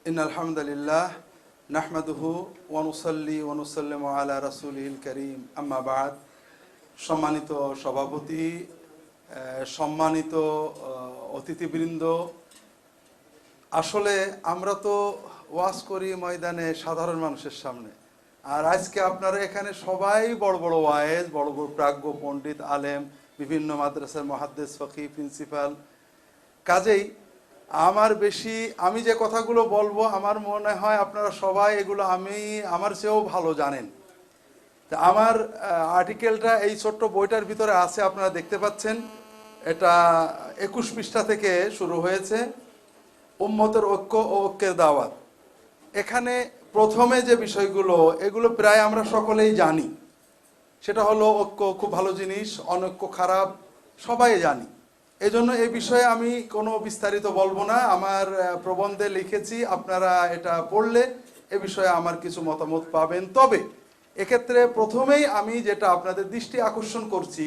ইন্নাল হামদুলিল্লাহ নাহমাদুহু ওয়া নুসাল্লি ওয়া নুসাল্লিমু আলা রাসূলিল কারীম আম্মা বা'দ। সম্মানিত সভাপতি, সম্মানিত অতিথিবৃন্দ, আসলে আমরা তো ওয়াজ করি ময়দানে সাধারণ মানুষের সামনে, আর আজকে আপনারা এখানে সবাই বড় বড় ওয়াইজ, বড় বড় প্রাজ্ঞ পণ্ডিত আলেম, বিভিন্ন মাদ্রাসার মুহাদ্দিস ফকি প্রিন্সিপাল। কাজেই আমি যে কথাগুলো বলবো আমার মনে হয় আপনারা সবাই এগুলো আমার চেয়েও ভালো জানেন। তা আমার আর্টিকেলটা এই ছোট্ট বইটার ভিতরে আছে, আপনারা দেখতে পাচ্ছেন। এটা 21 পৃষ্ঠা থেকে শুরু হয়েছে, উম্মতের ঐক্য ও ঐক্যের দাওয়াত। এখানে প্রথমে যে বিষয়গুলো, এগুলো প্রায় আমরা সকলেই জানি। সেটা হলো ঐক্য খুব ভালো জিনিস, অনৈক্য খারাপ, সবাই জানি। এজন্য এই বিষয়ে আমি কোনো বিস্তারিত বলবো না। আমার প্রবন্ধে লিখেছি, আপনারা এটা পড়লে এ বিষয়ে আমার কিছু মতামত পাবেন। তবে এক্ষেত্রে প্রথমেই আমি যেটা আপনাদের দৃষ্টি আকর্ষণ করছি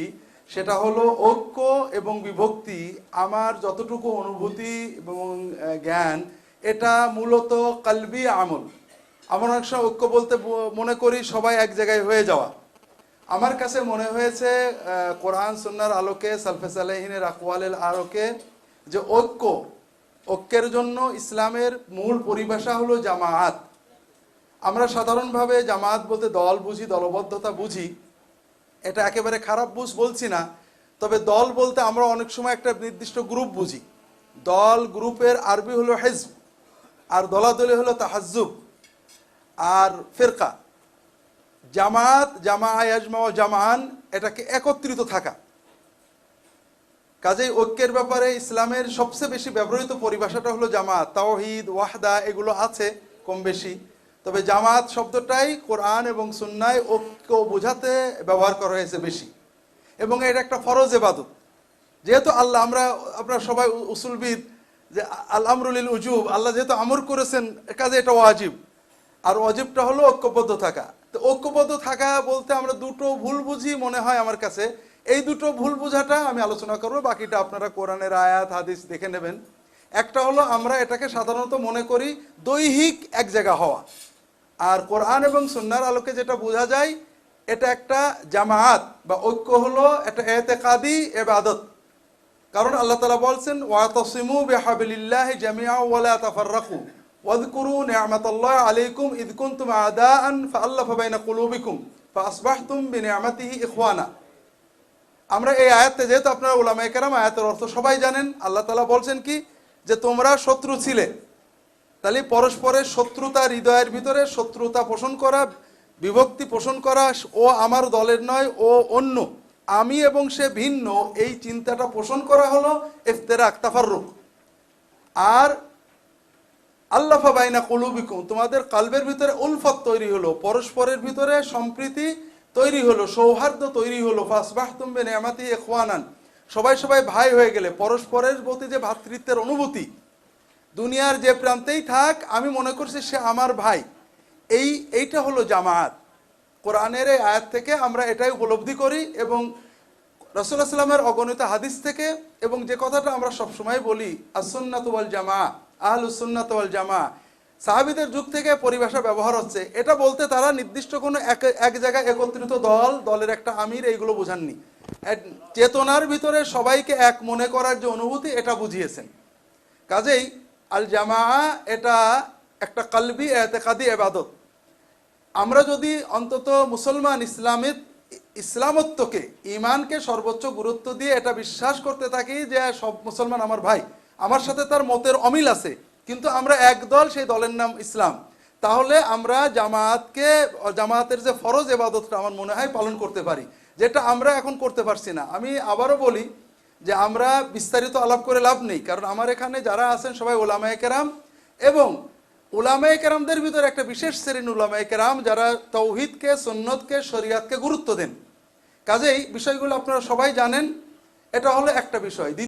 সেটা হলো ঐক্য এবং বিভক্তি। আমার যতটুকু অনুভূতি এবং জ্ঞান, এটা মূলত কালবি আমল। আমার অনেক সময় ঐক্য বলতে মনে করি সবাই এক জায়গায় হয়ে যাওয়া। আমার কাছে মনে হয়েছে কোরআন সুন্নাহর আলোকে, সালফে সালেহিনের আকওয়ালের আলোকে, যে ঐক্যের জন্য ইসলামের মূল পরিভাষা হলো জামায়াত। আমরা সাধারণভাবে জামায়াত বলতে দল বুঝি, দলবদ্ধতা বুঝি। এটা একেবারে খারাপ বলছি না, তবে দল বলতে আমরা অনেক সময় একটা নির্দিষ্ট গ্রুপ বুঝি। দল গ্রুপের আরবি হলো হিজব, আর দলাদলি হলো তাহাজ্জুব আর ফিরকা। জামাত, জামা ও জামান, এটাকে একত্রিত থাকা। কাজেই ঐক্যের ব্যাপারে ইসলামের সবচেয়ে বেশি ব্যবহৃত পরিভাষাটা হলো জামাত। তাওহীদ, ওয়াহদা এগুলো আছে কম বেশি, তবে জামাত শব্দটাই কোরআন এবং সুন্নায় ঐক্য বোঝাতে ব্যবহার করা হয়েছে বেশি। এবং এটা একটা ফরজ ইবাদত। যেহেতু আপনারা সবাই উসুলবিদ, যে আল আমরুল উজুব, আল্লাহ যেহেতু আমর করেছেন, কাজে এটা ওয়াজিব। আর ওয়াজিবটা হলো ঐক্যবদ্ধ থাকা। তো ঐক্যবদ্ধ থাকা বলতে আমরা দুটো ভুল বুঝি মনে হয় আমার কাছে। এই দুটো ভুল বোঝাটা আমি আলোচনা করব, বাকিটা আপনারা কোরআনের আয়াত হাদিস দেখে নেবেন। একটা হলো আমরা এটাকে সাধারণত মনে করি দৈহিক এক জায়গা হওয়া, আর কোরআন এবং সুন্নাহর আলোকে যেটা বোঝা যায় এটা একটা জামায়াত বা ঐক্য হলো একটা ইতিকাদি ইবাদত। কারণ আল্লাহ তাআলা বলছেন ওয়াতাসিমু বিহাবলিল্লাহি জামিআ ওয়া লা তাফাররাকু ওয়াযকুরু নি'মাতাল্লাহি আলাইকুম ইয কুনতুম আদাআন ফাআল্লাফা বাইনা কুলুবিকুম ফাআসবাহতুম বিনি'মাতিহি ইখওয়ানা। আমরা এই আয়াতে, যেহেতু আপনারা উলামায়ে কেরাম আয়াতের অর্থ সবাই জানেন, আল্লাহ তাআলা বলছেন কি, যে তোমরা শত্রু ছিলে, তাহলে পরস্পরের শত্রুতা, হৃদয়ের ভিতরে শত্রুতা পোষণ করা, বিভক্তি পোষণ করা, ও আমার দলের নয়, ও অন্য, আমি এবং সে ভিন্ন, এই চিন্তাটা পোষণ করা হলো ইফতিরাক, তাফাররুক। আর আল্লাফা বাইনা কুলুবিকুম, তোমাদের কালবের ভিতরে উলফত তৈরি হলো, পরস্পরের ভিতরে সম্প্রীতি তৈরি হলো, সৌহার্দ্য তৈরি হলো। ফাসবাহতুম বিনি'মাতিহি ইখওয়ানান, সবাই ভাই হয়ে গেলে, পরস্পরের প্রতি যে ভ্রাতৃত্বের অনুভূতি, দুনিয়ার যে প্রান্তেই থাক আমি মনে করছি সে আমার ভাই, এইটা হলো জামায়াত। কোরআনের এই আয়াত থেকে আমরা এটাই উপলব্ধি করি, এবং রাসূলুল্লাহ সাল্লাল্লাহু আলাইহি ওয়াসাল্লামের অগণিত হাদিস থেকে, এবং যে কথাটা আমরা সবসময় বলি, আস-সুন্নাতু ওয়াল জামাআহ, আহলুস সুন্নাত ওয়াল জামাআহ, সাহাবীদের যুগ থেকে পরিভাষা ব্যবহার হচ্ছে। এটা বলতে তারা নির্দিষ্ট কোনো এক জায়গায় একত্রিত দলের একটা আমির, এইগুলো বোঝাননি। চেতনার ভিতরে সবাইকে এক মনে করার যে অনুভূতি, এটা বুঝিয়েছেন। কাজেই আল জামাআহ এটা একটা কালবি ইতিকাদি ইবাদত। আমরা যদি অন্তত মুসলমান ইসলামত্বকে, ইমানকে সর্বোচ্চ গুরুত্ব দিয়ে এটা বিশ্বাস করতে থাকি যে সব মুসলমান আমার ভাই, আমার সাথে তার মতের অমিল আছে, কিন্তু আমরা এক দল, সেই দলের নাম ইসলাম, তাহলে আমরা জামায়াতের যে ফরজ ইবাদতটা আমার মনে হয় পালন করতে পারি, যেটা আমরা এখন করতে পারছি না। আমি আবারও বলি যে আমরা বিস্তারিত আলাপ করে লাভ নেই, কারণ আমার এখানে যারা আছেন সবাই উলামায়ে কেরাম, এবং উলামায়ে কেরামদের ভিতরে একটা বিশেষ শ্রেণী উলামায়ে কেরাম যারা তাওহীদকে, সুন্নতকে, শরিয়াতকে গুরুত্ব দেন। কাজেই বিষয়গুলো আপনারা সবাই জানেন। এটা হলো একটা বিষয়।